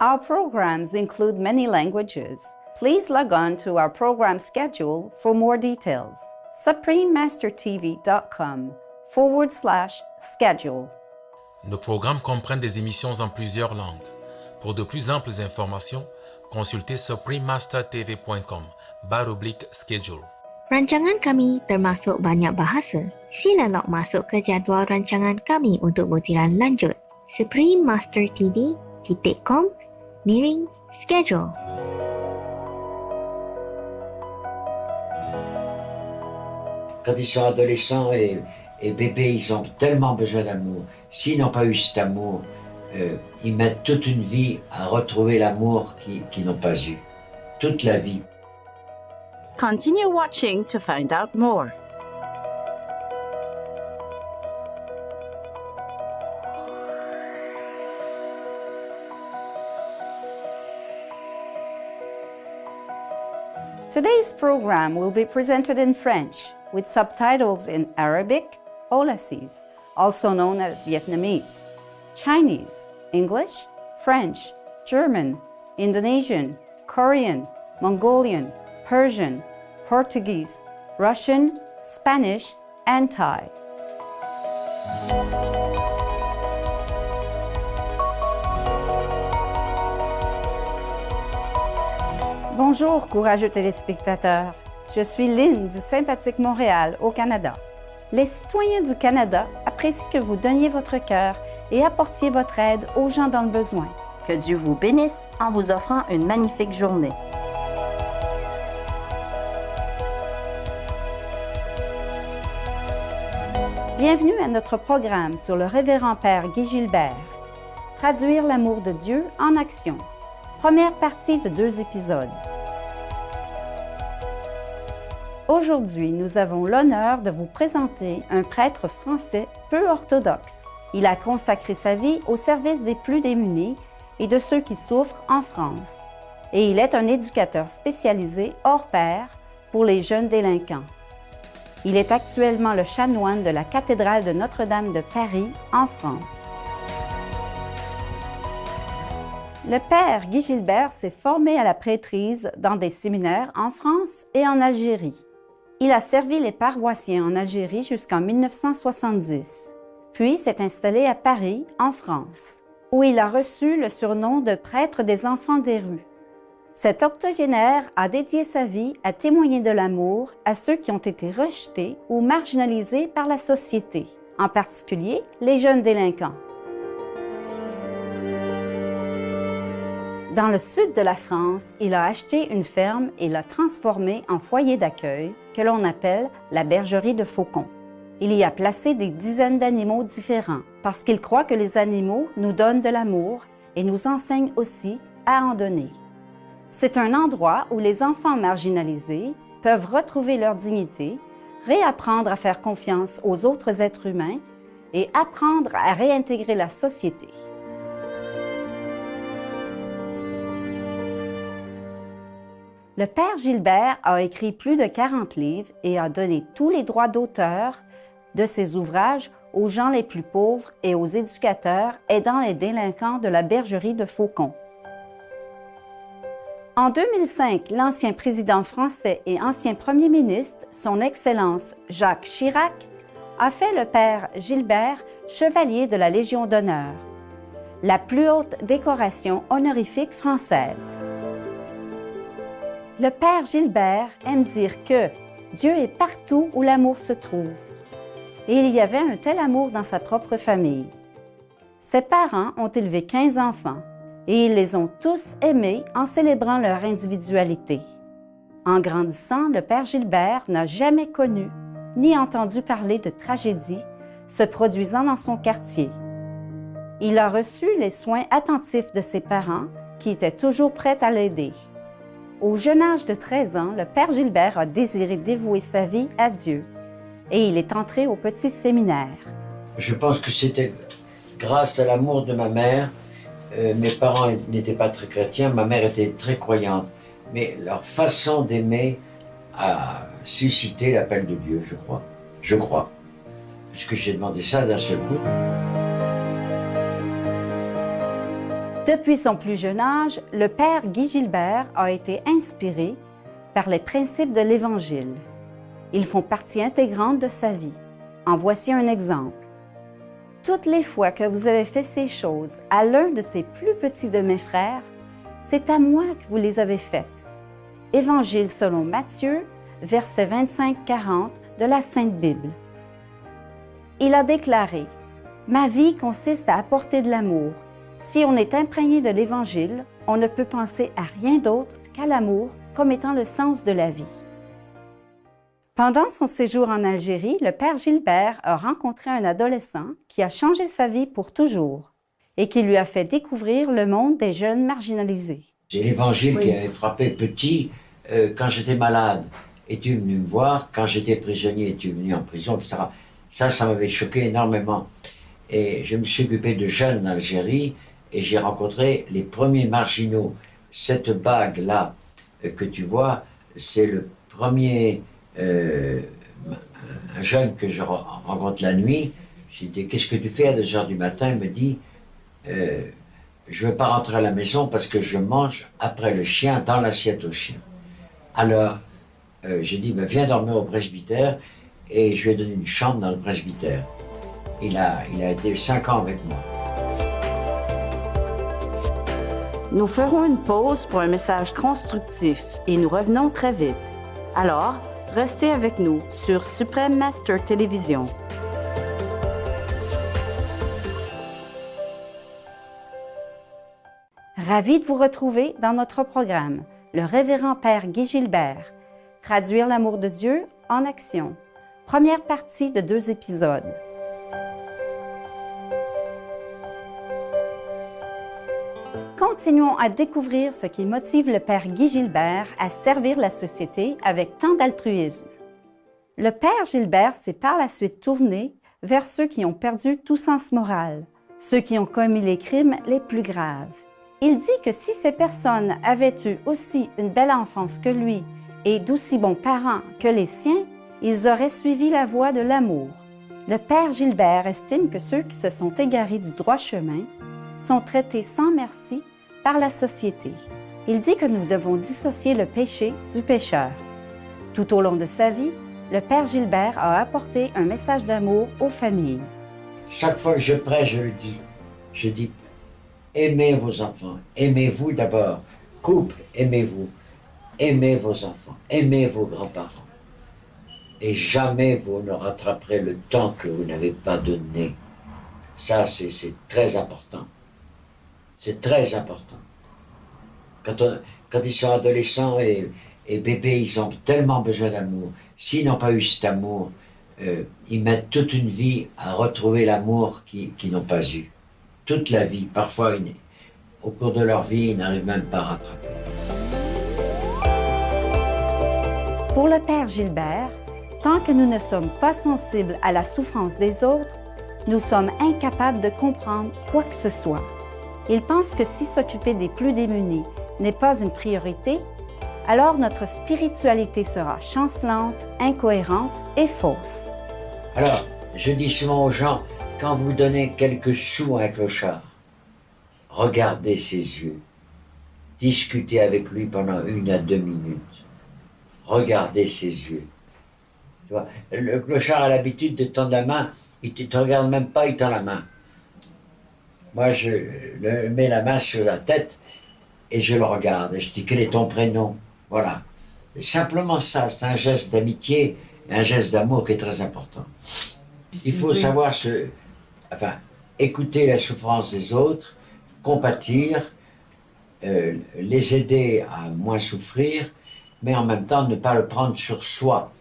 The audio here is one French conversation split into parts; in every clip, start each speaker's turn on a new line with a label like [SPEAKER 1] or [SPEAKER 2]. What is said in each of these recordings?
[SPEAKER 1] Our programs include many languages. Please log on to our program schedule for more details. suprememastertv.com/schedule.
[SPEAKER 2] Nos programmes comprennent des émissions en plusieurs langues. Pour de plus amples informations, consultez suprememastertv.com/schedule.
[SPEAKER 3] Rancangan kami termasuk banyak bahasa. Sila log masuk ke jadual rancangan kami untuk butiran lanjut. suprememastertv.com/schedule.
[SPEAKER 4] Quand ils sont adolescents et bébés, ils ont tellement besoin d'amour. S'ils n'ont pas eu cet amour, ils mettent toute une vie à retrouver l'amour qu'ils n'ont pas eu. Toute la vie.
[SPEAKER 5] Continue watching to find out more.
[SPEAKER 1] Today's program will be presented in French with subtitles in Arabic, Aulacese, also known as Vietnamese, Chinese, English, French, German, Indonesian, Korean, Mongolian, Persian, Portuguese, Russian, Spanish, and Thai. Bonjour, courageux téléspectateurs. Je suis Lynn du Sympathique Montréal, au Canada. Les citoyens du Canada apprécient que vous donniez votre cœur et apportiez votre aide aux gens dans le besoin.
[SPEAKER 5] Que Dieu vous bénisse en vous offrant une magnifique journée.
[SPEAKER 1] Bienvenue à notre programme sur le révérend Père Guy Gilbert. Traduire l'amour de Dieu en action. Première partie de 2 épisodes. Aujourd'hui, nous avons l'honneur de vous présenter un prêtre français peu orthodoxe. Il a consacré sa vie au service des plus démunis et de ceux qui souffrent en France. Et il est un éducateur spécialisé hors pair pour les jeunes délinquants. Il est actuellement le chanoine de la cathédrale de Notre-Dame de Paris, en France. Le père Guy Gilbert s'est formé à la prêtrise dans des séminaires en France et en Algérie. Il a servi les paroissiens en Algérie jusqu'en 1970, puis s'est installé à Paris, en France, où il a reçu le surnom de prêtre des enfants des rues. Cet octogénaire a dédié sa vie à témoigner de l'amour à ceux qui ont été rejetés ou marginalisés par la société, en particulier les jeunes délinquants. Dans le sud de la France, il a acheté une ferme et l'a transformée en foyer d'accueil que l'on appelle la bergerie de Faucon. Il y a placé des dizaines d'animaux différents parce qu'il croit que les animaux nous donnent de l'amour et nous enseignent aussi à en donner. C'est un endroit où les enfants marginalisés peuvent retrouver leur dignité, réapprendre à faire confiance aux autres êtres humains et apprendre à réintégrer la société. Le père Gilbert a écrit plus de 40 livres et a donné tous les droits d'auteur de ses ouvrages aux gens les plus pauvres et aux éducateurs aidant les délinquants de la bergerie de Faucon. En 2005, l'ancien président français et ancien premier ministre, son Excellence Jacques Chirac, a fait le père Gilbert chevalier de la Légion d'honneur, la plus haute décoration honorifique française. Le père Gilbert aime dire que Dieu est partout où l'amour se trouve. Et il y avait un tel amour dans sa propre famille. Ses parents ont élevé 15 enfants et ils les ont tous aimés en célébrant leur individualité. En grandissant, le père Gilbert n'a jamais connu ni entendu parler de tragédie se produisant dans son quartier. Il a reçu les soins attentifs de ses parents qui étaient toujours prêts à l'aider. Au jeune âge de 13 ans, le père Gilbert a désiré dévouer sa vie à Dieu et il est entré au petit séminaire.
[SPEAKER 4] Je pense que c'était grâce à l'amour de ma mère. Mes parents n'étaient pas très chrétiens, ma mère était très croyante, mais leur façon d'aimer a suscité l'appel de Dieu, je crois. Je crois. Puisque j'ai demandé ça d'un seul coup.
[SPEAKER 1] Depuis son plus jeune âge, le père Guy Gilbert a été inspiré par les principes de l'Évangile. Ils font partie intégrante de sa vie. En voici un exemple. Toutes les fois que vous avez fait ces choses à l'un de ces plus petits de mes frères, c'est à moi que vous les avez faites. Évangile selon Matthieu, versets 25-40 de la Sainte Bible. Il a déclaré « Ma vie consiste à apporter de l'amour. Si on est imprégné de l'Évangile, on ne peut penser à rien d'autre qu'à l'amour comme étant le sens de la vie. » Pendant son séjour en Algérie, le père Gilbert a rencontré un adolescent qui a changé sa vie pour toujours et qui lui a fait découvrir le monde des jeunes marginalisés.
[SPEAKER 4] C'est l'Évangile qui avait frappé petit quand j'étais malade. Es-tu venu me voir? Quand j'étais prisonnier, es-tu venu en prison, etc. Ça m'avait choqué énormément. Et je me suis occupé de jeunes en Algérie et j'ai rencontré les premiers marginaux. Cette bague-là que tu vois, c'est le premier un jeune que je rencontre la nuit. J'ai dit, qu'est-ce que tu fais à 2 heures du matin? Il me dit, je ne veux pas rentrer à la maison parce que je mange après le chien dans l'assiette au chien. Alors, j'ai dit, viens dormir au presbytère et je lui ai donné une chambre dans le presbytère. Il a été 5 ans avec moi.
[SPEAKER 5] Nous ferons une pause pour un message constructif et nous revenons très vite. Alors, restez avec nous sur Supreme Master Télévision.
[SPEAKER 1] Ravi de vous retrouver dans notre programme, le révérend Père Guy Gilbert, Traduire l'amour de Dieu en action. Première partie de 2 épisodes. Continuons à découvrir ce qui motive le Père Guy Gilbert à servir la société avec tant d'altruisme. Le Père Gilbert s'est par la suite tourné vers ceux qui ont perdu tout sens moral, ceux qui ont commis les crimes les plus graves. Il dit que si ces personnes avaient eu aussi une belle enfance que lui et d'aussi bons parents que les siens, ils auraient suivi la voie de l'amour. Le Père Gilbert estime que ceux qui se sont égarés du droit chemin sont traités sans merci par la société. Il dit que nous devons dissocier le péché du pécheur. Tout au long de sa vie, le Père Gilbert a apporté un message d'amour aux familles.
[SPEAKER 4] Chaque fois que je prêche, je le dis. Je dis, aimez vos enfants, aimez-vous d'abord. Couple, aimez-vous. Aimez vos enfants, aimez vos grands-parents. Et jamais vous ne rattraperez le temps que vous n'avez pas donné. Ça, c'est très important. C'est très important. Quand ils sont adolescents et bébés, ils ont tellement besoin d'amour. S'ils n'ont pas eu cet amour, ils mettent toute une vie à retrouver l'amour qu'ils n'ont pas eu. Toute la vie. Parfois, au cours de leur vie, ils n'arrivent même pas à rattraper.
[SPEAKER 1] Pour le Père Gilbert, tant que nous ne sommes pas sensibles à la souffrance des autres, nous sommes incapables de comprendre quoi que ce soit. Il pense que si s'occuper des plus démunis n'est pas une priorité, alors notre spiritualité sera chancelante, incohérente et fausse.
[SPEAKER 4] Alors, je dis souvent aux gens, quand vous donnez quelques sous à un clochard, regardez ses yeux, discutez avec lui pendant 1 à 2 minutes, regardez ses yeux. Tu vois, le clochard a l'habitude de tendre la main, il ne te regarde même pas, il tend la main. Moi, je mets la main sur la tête et je le regarde. Et je dis, quel est ton prénom? Voilà. Et simplement ça, c'est un geste d'amitié et un geste d'amour qui est très important. Il faut savoir écouter la souffrance des autres, compatir, les aider à moins souffrir, mais en même temps ne pas le prendre sur soi.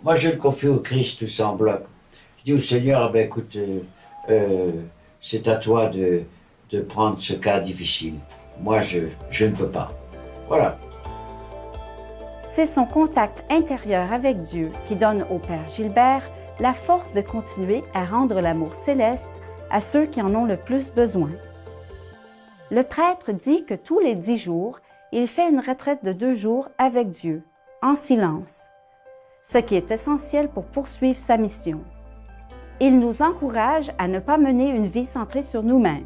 [SPEAKER 4] Moi, je le confie au Christ tout ça en bloc. Je dis au Seigneur, écoute, c'est à toi de prendre ce cas difficile. Moi, je ne peux pas. Voilà.
[SPEAKER 1] C'est son contact intérieur avec Dieu qui donne au Père Gilbert la force de continuer à rendre l'amour céleste à ceux qui en ont le plus besoin. Le prêtre dit que tous les 10 jours, il fait une retraite de 2 jours avec Dieu, en silence, ce qui est essentiel pour poursuivre sa mission. Il nous encourage à ne pas mener une vie centrée sur nous-mêmes.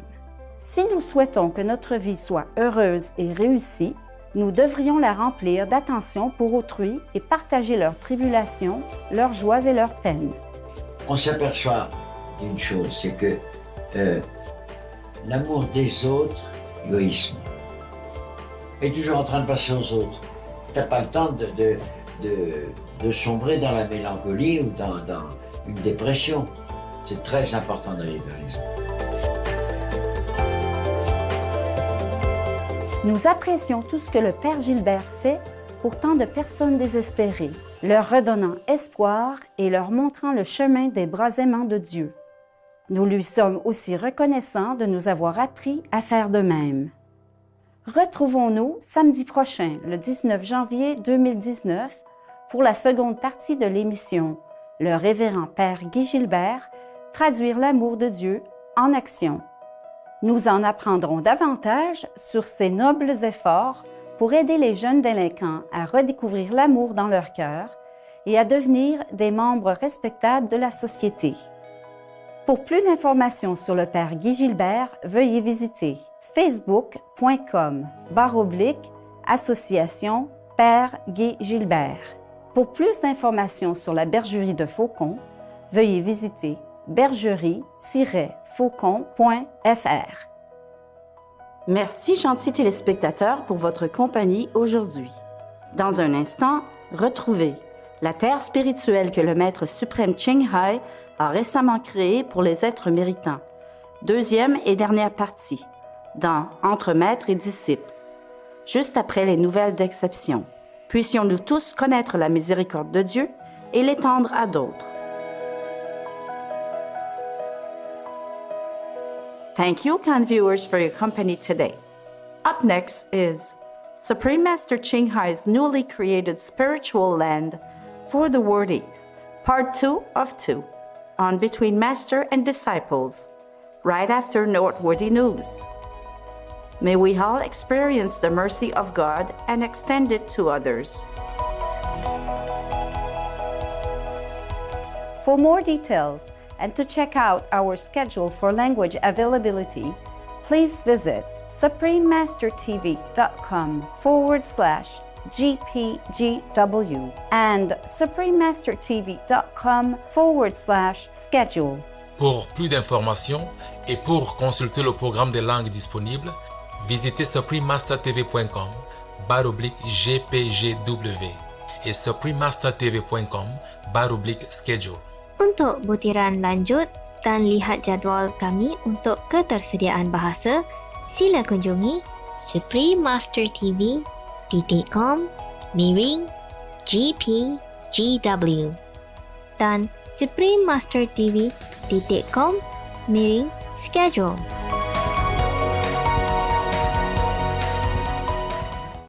[SPEAKER 1] Si nous souhaitons que notre vie soit heureuse et réussie, nous devrions la remplir d'attention pour autrui et partager leurs tribulations, leurs joies et leurs peines.
[SPEAKER 4] On s'aperçoit d'une chose, c'est que l'amour des autres, égoïsme, est toujours en train de passer aux autres. Tu n'as pas le temps de sombrer dans la mélancolie ou dans une dépression. C'est très important d'aller vers les autres.
[SPEAKER 1] Nous apprécions tout ce que le Père Gilbert fait pour tant de personnes désespérées, leur redonnant espoir et leur montrant le chemin des bras aimants de Dieu. Nous lui sommes aussi reconnaissants de nous avoir appris à faire de même. Retrouvons-nous samedi prochain, le 19 janvier 2019, pour la seconde partie de l'émission « Le révérend Père Guy Gilbert, traduire l'amour de Dieu en action ». Nous en apprendrons davantage sur ces nobles efforts pour aider les jeunes délinquants à redécouvrir l'amour dans leur cœur et à devenir des membres respectables de la société. Pour plus d'informations sur le Père Guy Gilbert, veuillez visiter facebook.com/association Père Guy Gilbert. Pour plus d'informations sur la bergerie de Faucon, veuillez visiter bergerie-faucon.fr.
[SPEAKER 5] Merci, gentils téléspectateurs, pour votre compagnie aujourd'hui. Dans un instant, retrouvez la terre spirituelle que le Maître suprême Ching Hai a récemment créée pour les êtres méritants. Deuxième et dernière partie, dans Entre maître et disciple. Juste après les nouvelles d'exception. Puissions-nous tous connaître la miséricorde de Dieu et l'étendre à d'autres. Thank you, kind viewers, for your company today. Up next is Supreme Master Ching Hai's newly created spiritual land for the worthy, part 2 of 2, on Between Master and Disciples, right after Noteworthy News. May we all experience the mercy of God and extend it to others.
[SPEAKER 1] For more details and to check out our schedule for language availability, please visit suprememastertv.com/GPGW and suprememastertv.com/schedule.
[SPEAKER 2] Pour plus d'informations et pour consulter le programme des langues disponibles, visitez suprememastertv.com/GPGW et suprememastertv.com/schedule.
[SPEAKER 3] Untuk butiran lanjut dan lihat jadual kami untuk ketersediaan bahasa, sila kunjungi suprememastertv.com/GPGW dan suprememastertv.com/schedule.